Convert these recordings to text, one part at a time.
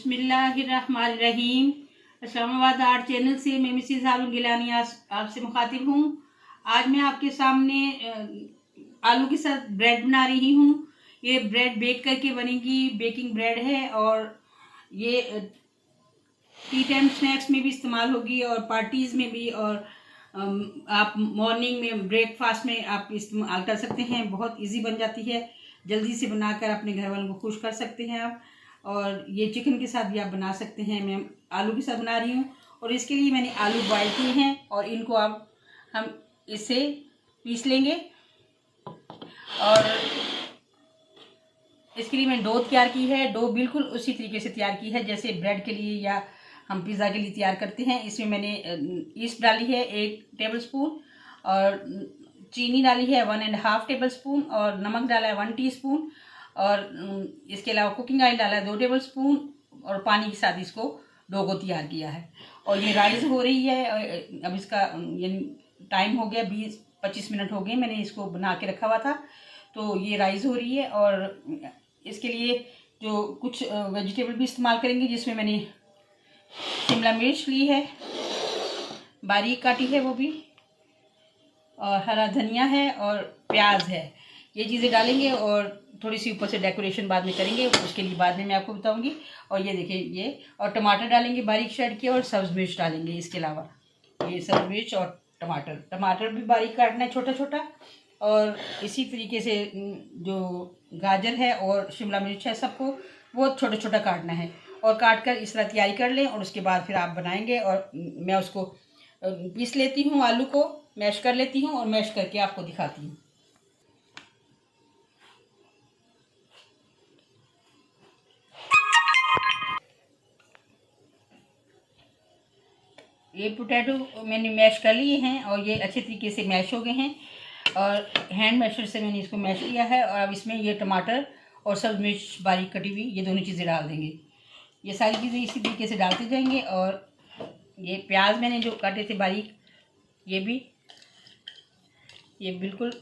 बिस्मिल्लाहिर्रहमानिर्रहीम। Islamabad art channel से मैं मिसिज हारून गिलानी आपसे मुखातिब हूँ। आज मैं आपके सामने आलू के साथ ब्रेड बना रही हूँ। ये ब्रेड बेक करके बनेगी, बेकिंग ब्रेड है और ये टी टाइम स्नैक्स में भी इस्तेमाल होगी और पार्टीज़ में भी, और आप मॉर्निंग में ब्रेकफास्ट में आप इस्तेमाल कर सकते हैं। बहुत इजी बन जाती है, जल्दी से बनाकर अपने घर वालों को खुश कर सकते हैं आप। और ये चिकन के साथ भी आप बना सकते हैं। मैं आलू के साथ बना रही हूँ और इसके लिए मैंने आलू बॉयल किए हैं और इनको अब हम इसे पीस लेंगे। और इसके लिए मैंने डो तैयार की है। डो बिल्कुल उसी तरीके से तैयार की है जैसे ब्रेड के लिए या हम पिज़्ज़ा के लिए तैयार करते हैं। इसमें मैंने ईस्ट डाली है 1 टेबल स्पून, और चीनी डाली है 1.5 टेबल स्पून, और नमक डाला है 1 टीस्पून, और इसके अलावा कुकिंग ऑयल डाला है 2 टेबल स्पून, और पानी के साथ इसको डो को तैयार किया है। और ये राइस हो रही है। अब इसका टाइम हो गया, 20-25 मिनट हो गए मैंने इसको बना के रखा हुआ था। तो ये राइस हो रही है और इसके लिए जो कुछ वेजिटेबल भी इस्तेमाल करेंगे, जिसमें मैंने शिमला मिर्च ली है, बारीक काटी है वो भी, और हरा धनिया है और प्याज है। ये चीज़ें डालेंगे और थोड़ी सी ऊपर से डेकोरेशन बाद में करेंगे, उसके लिए बाद में मैं आपको बताऊंगी। और ये देखिए ये, और टमाटर डालेंगे बारीक शर्ट के, और सब्ज़ मिर्च डालेंगे। इसके अलावा ये सब्ज़ मिर्च और टमाटर भी बारीक काटना है छोटा छोटा। और इसी तरीके से जो गाजर है और शिमला मिर्च है, सबको बहुत छोटा छोटा काटना है। और काट कर इस तरह तैयारी कर लें और उसके बाद फिर आप बनाएंगे। और मैं उसको पीस लेती हूँ, आलू को मैश कर लेती हूँ और मैश करके आपको दिखाती हूँ। ये पोटैटो मैंने मैश कर लिए हैं और ये अच्छे तरीके से मैश हो गए हैं, और हैंड मैशर से मैंने इसको मैश किया है। और अब इसमें ये टमाटर और सब्ज़ मिर्च बारीक कटी हुई, ये दोनों चीज़ें डाल देंगे। ये सारी चीज़ें इसी तरीके से डालते जाएंगे। और ये प्याज मैंने जो काटे थे बारीक, ये बिल्कुल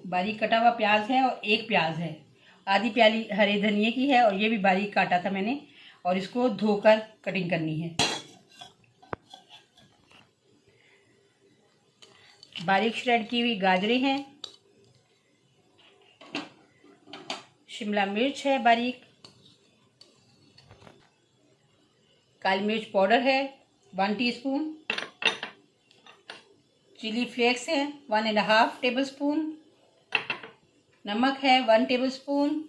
बारीक कटा हुआ प्याज है, और 1 प्याज है, आधी प्याली हरे धनिए की है, और ये भी बारीक काटा था मैंने, और इसको धोकर कटिंग करनी है। बारीक श्रेड की हुई गाजरें हैं, शिमला मिर्च है बारीक, काली मिर्च पाउडर है 1 टीस्पून, चिली फ्लेक्स है 1.5 टेबल स्पून, नमक है 1 टेबल स्पून,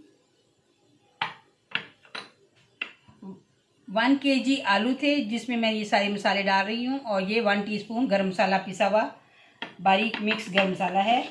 1 kg आलू थे जिसमें मैं ये सारे मसाले डाल रही हूँ। और ये 1 टीस्पून गरम मसाला पिसा हुआ बारीक मिक्स गरम मसाला है।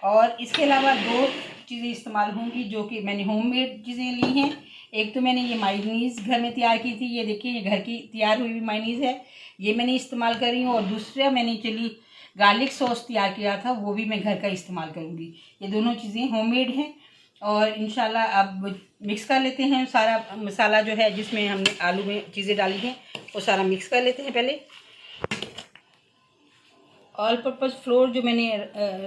और इसके अलावा 2 चीज़ें इस्तेमाल होंगी जो कि मैंने होममेड चीज़ें ली हैं। एक तो मैंने ये मायोनीज़ घर में तैयार की थी, ये देखिए ये घर की तैयार हुई हुई मायोनीज़ है, ये मैंने इस्तेमाल कर रही हूँ। और दूसरा मैंने चिली गार्लिक सॉस तैयार किया था, वो भी मैं घर का इस्तेमाल करूँगी। ये दोनों चीज़ें होममेड हैं। और इंशाल्लाह अब मिक्स कर लेते हैं सारा मसाला जो है जिसमें हमने आलू में चीज़ें डाली हैं, वो सारा मिक्स कर लेते हैं। पहले ऑल पर्पज़ फ्लोर जो मैंने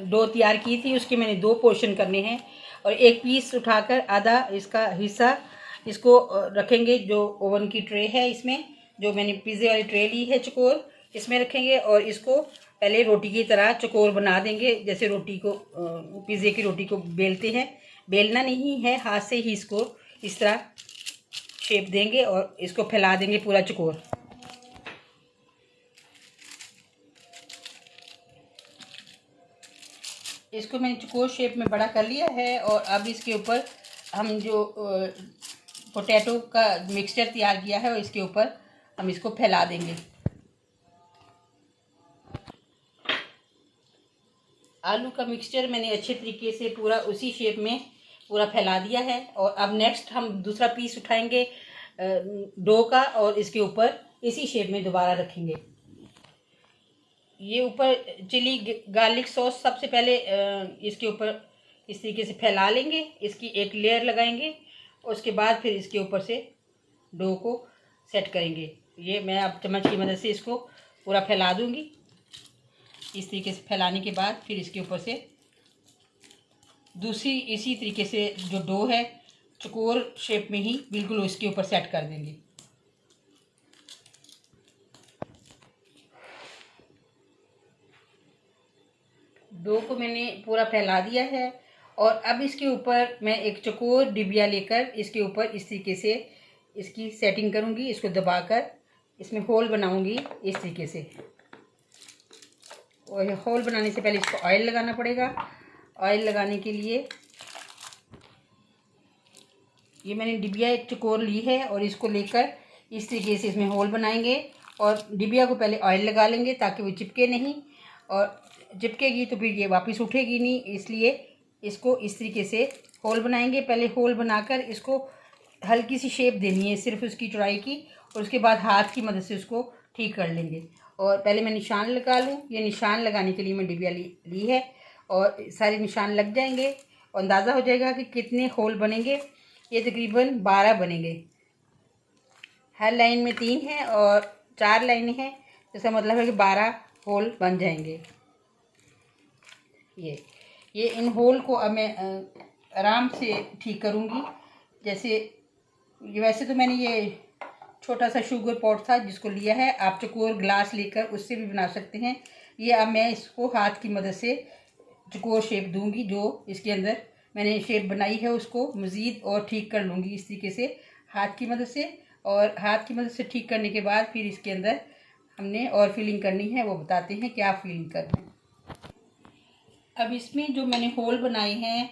डो तैयार की थी उसके मैंने 2 पोर्शन करने हैं, और एक पीस उठाकर आधा इसका हिस्सा इसको रखेंगे जो ओवन की ट्रे है, इसमें जो मैंने पिज़्ज़े वाली ट्रे ली है चकोर, इसमें रखेंगे। और इसको पहले रोटी की तरह चकोर बना देंगे, जैसे रोटी को पिज़्ज़े की रोटी को बेलते हैं। बेलना नहीं है, हाथ से ही इसको इस तरह शेप देंगे और इसको फैला देंगे पूरा चकोर। इसको मैंने चकोर शेप में बड़ा कर लिया है। और अब इसके ऊपर हम जो पोटैटो का मिक्सचर तैयार किया है और इसके ऊपर हम इसको फैला देंगे। आलू का मिक्सचर मैंने अच्छे तरीके से पूरा उसी शेप में पूरा फैला दिया है। और अब नेक्स्ट हम दूसरा पीस उठाएंगे डो का, और इसके ऊपर इसी शेप में दोबारा रखेंगे। ये ऊपर चिली गार्लिक सॉस सबसे पहले इसके ऊपर इस तरीके से फैला लेंगे, इसकी एक लेयर लगाएंगे, उसके बाद फिर इसके ऊपर से डो को सेट करेंगे। ये मैं अब चम्मच की मदद से इसको पूरा फैला दूंगी। इस तरीके से फैलाने के बाद फिर इसके ऊपर से दूसरी इसी तरीके से जो डो है चौकोर शेप में ही बिल्कुल उसके ऊपर सेट कर देंगे। डो को मैंने पूरा फैला दिया है और अब इसके ऊपर मैं एक चौकोर डिबिया लेकर इसके ऊपर इस तरीके से इसकी सेटिंग करूँगी। इसको दबाकर इसमें होल बनाऊँगी इस तरीके से। और होल बनाने से पहले इसको ऑयल लगाना पड़ेगा। ऑयल लगाने के लिए ये मैंने डिबिया एक चौकोर ली है और इसको लेकर इस तरीके से इसमें होल बनाएंगे और डिबिया को पहले ऑयल लगा लेंगे ताकि वो चिपके नहीं, और चिपकेगी तो फिर ये वापस उठेगी नहीं, इसलिए इसको इस तरीके से होल बनाएंगे। पहले होल बनाकर इसको हल्की सी शेप देनी है सिर्फ उसकी चौड़ाई की, और उसके बाद हाथ की मदद से उसको ठीक कर लेंगे। और पहले मैं निशान लगा लूँ। ये निशान लगाने के लिए मैं डिबिया ली है और सारे निशान लग जाएंगे और अंदाज़ा हो जाएगा कि कितने होल बनेंगे। ये तकरीबन 12 बनेंगे। हर लाइन में 3 है और 4 लाइनें हैं, इसका मतलब है कि 12 होल बन जाएंगे। ये इन होल को अब मैं आराम से ठीक करूँगी। जैसे वैसे तो मैंने ये छोटा सा शुगर पॉट था जिसको लिया है, आप चौकोर ग्लास लेकर उससे भी बना सकते हैं। ये अब मैं इसको हाथ की मदद से चौकोर शेप दूंगी। जो इसके अंदर मैंने शेप बनाई है उसको मज़ीद और ठीक कर लूँगी इस तरीके से हाथ की मदद से। और हाथ की मदद से ठीक करने के बाद फिर इसके अंदर हमने और फिलिंग करनी है, वो बताते हैं क्या फिलिंग करना है। अब इसमें जो मैंने होल बनाए हैं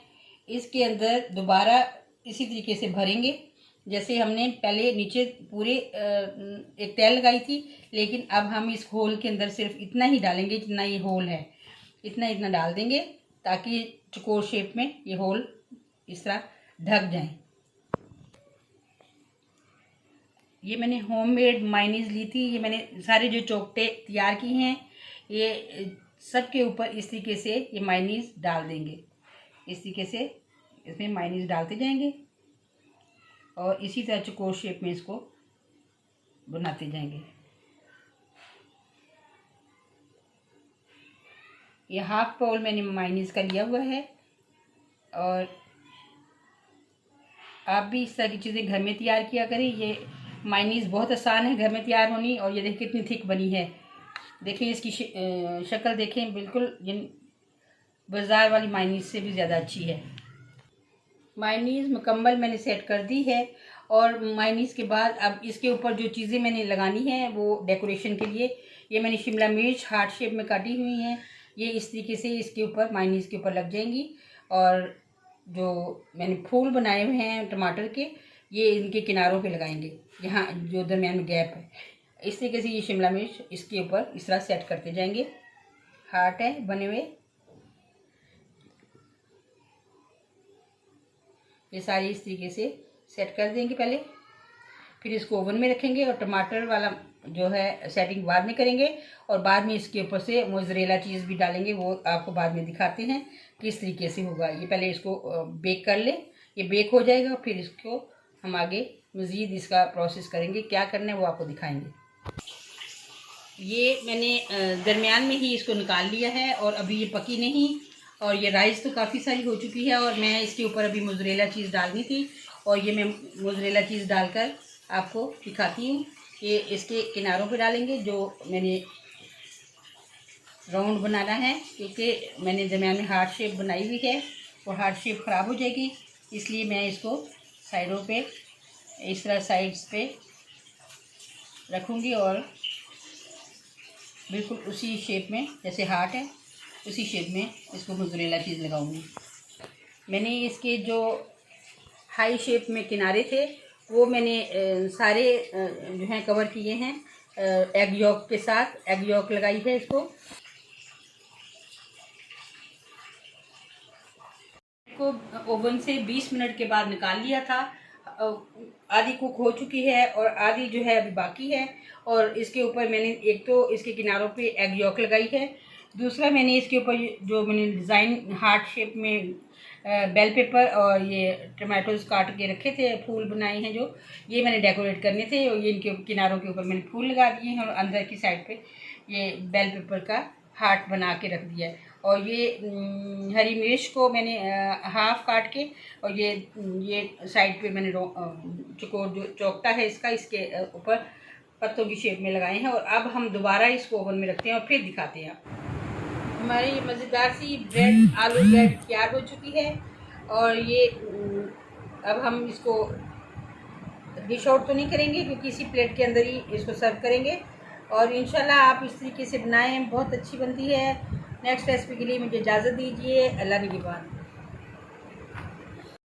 इसके अंदर दोबारा इसी तरीके से भरेंगे जैसे हमने पहले नीचे पूरे एक तैल लगाई थी, लेकिन अब हम इस होल के अंदर सिर्फ इतना ही डालेंगे जितना ये होल है, इतना डाल देंगे ताकि चौकोर शेप में ये होल इस तरह ढक जाएं। ये मैंने होममेड मायोनीज ली थी। ये मैंने सारे जो चौकटे तैयार किए हैं ये सब के ऊपर इस तरीके से ये मायोनीज डाल देंगे। इस तरीके से इसमें मायोनीज डालते जाएंगे और इसी तरह चौकोर शेप में इसको बनाते जाएंगे। ये हाफ बाउल मैंने मायोनीज का लिया हुआ है और आप भी इस तरह की चीज़ें घर में तैयार किया करें। ये मायोनीज बहुत आसान है घर में तैयार होनी। और ये देखिए कितनी थिक बनी है, देखिए इसकी शक्ल देखें, बिल्कुल बाज़ार वाली मायोनीज से भी ज़्यादा अच्छी है। मायोनीज मुकम्मल मैंने सेट कर दी है और मायोनीज के बाद अब इसके ऊपर जो चीज़ें मैंने लगानी हैं वो डेकोरेशन के लिए ये मैंने शिमला मिर्च हार्ट शेप में काटी हुई हैं। ये इस तरीके से इसके ऊपर मायोनीज के ऊपर लग जाएंगी। और जो मैंने फूल बनाए हुए हैं टमाटर के, ये इनके किनारों पे लगाएंगे, यहाँ जो दरमियान में गैप है। इस तरीके से ये शिमला मिर्च इसके ऊपर इस तरह सेट करते जाएंगे। हार्ट है बने हुए, ये सारी इस तरीके से सेट कर देंगे पहले, फिर इसको ओवन में रखेंगे और टमाटर वाला जो है सेटिंग बाद में करेंगे और बाद में इसके ऊपर से मोज़रेला चीज़ भी डालेंगे, वो आपको बाद में दिखाते हैं किस तरीके से होगा। ये पहले इसको बेक कर लें, ये बेक हो जाएगा फिर इसको हम आगे मज़ीद इसका प्रोसेस करेंगे, क्या करना है वो आपको दिखाएंगे। ये मैंने दरमियान में ही इसको निकाल लिया है और अभी ये पकी नहीं और ये राइस तो काफ़ी सारी हो चुकी है और मैं इसके ऊपर अभी मोज़रेला चीज़ डालनी थी और ये मैं मोज़रेला चीज़ डालकर आपको दिखाती हूँ। ये इसके किनारों पे डालेंगे जो मैंने राउंड बनाना है, क्योंकि मैंने दरमियान में हार्ट शेप बनाई हुई है और हार्ट शेप ख़राब हो जाएगी, इसलिए मैं इसको साइडों पे इस तरह साइड्स पे रखूँगी और बिल्कुल उसी शेप में जैसे हार्ट है उसी शेप में इसको मोज़रेला चीज़ लगाऊंगी। मैंने इसके जो हाई शेप में किनारे थे वो मैंने सारे जो हैं कवर किए हैं एग यॉक के साथ। एग यॉक लगाई है इसको ओवन से 20 मिनट के बाद निकाल लिया था। आधी कुक हो चुकी है और आधी जो है अभी बाकी है। और इसके ऊपर मैंने एक तो इसके किनारों पे एग यॉक लगाई है, दूसरा मैंने इसके ऊपर जो मैंने डिज़ाइन हार्ट शेप में बेल पेपर और ये टमाटोज काट के रखे थे, फूल बनाए हैं जो, ये मैंने डेकोरेट करने थे और ये इनके किनारों के ऊपर मैंने फूल लगा दिए हैं और अंदर की साइड पे ये बेल पेपर का हार्ट बना के रख दिया है। और ये हरी मिर्च को मैंने हाफ काट के, और ये साइड पे मैंने चकोर जो चौकटा है इसका, इसके ऊपर पत्तों की शेप में लगाए हैं। और अब हम दोबारा इसको ओवन में रखते हैं और फिर दिखाते हैं। हमारी ये मज़ेदार सी ब्रेड, आलू ब्रेड तैयार हो चुकी है। और ये अब हम इसको डिश आउट तो नहीं करेंगे, क्योंकि इसी प्लेट के अंदर ही इसको सर्व करेंगे। और इंशाल्लाह आप इस तरीके से बनाएं, बहुत अच्छी बनती है। नेक्स्ट रेसिपी के लिए मुझे इजाज़त दीजिए। अल्लाह निगहबान।